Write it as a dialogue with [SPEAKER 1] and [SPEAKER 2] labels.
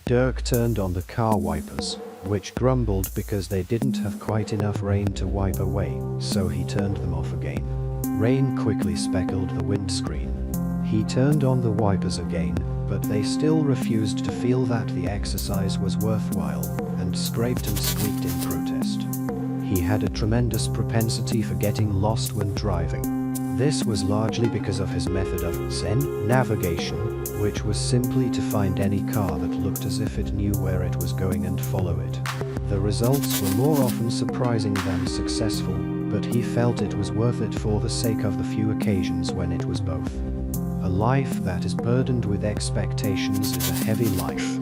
[SPEAKER 1] Dirk turned on the car wipers, which grumbled because they didn't have quite enough rain to wipe away, so he turned them off again. Rain quickly speckled the windscreen. He turned on the wipers again, but they still refused to feel that the exercise was worthwhile, and scraped and squeaked in protest. He had a tremendous propensity for getting lost when driving. This was largely because of his method of Zen navigation, which was simply to find any car that looked as if it knew where it was going and follow it. The results were more often surprising than successful, but he felt it was worth it for the sake of the few occasions when it was both. A life that is burdened with expectations is a heavy life.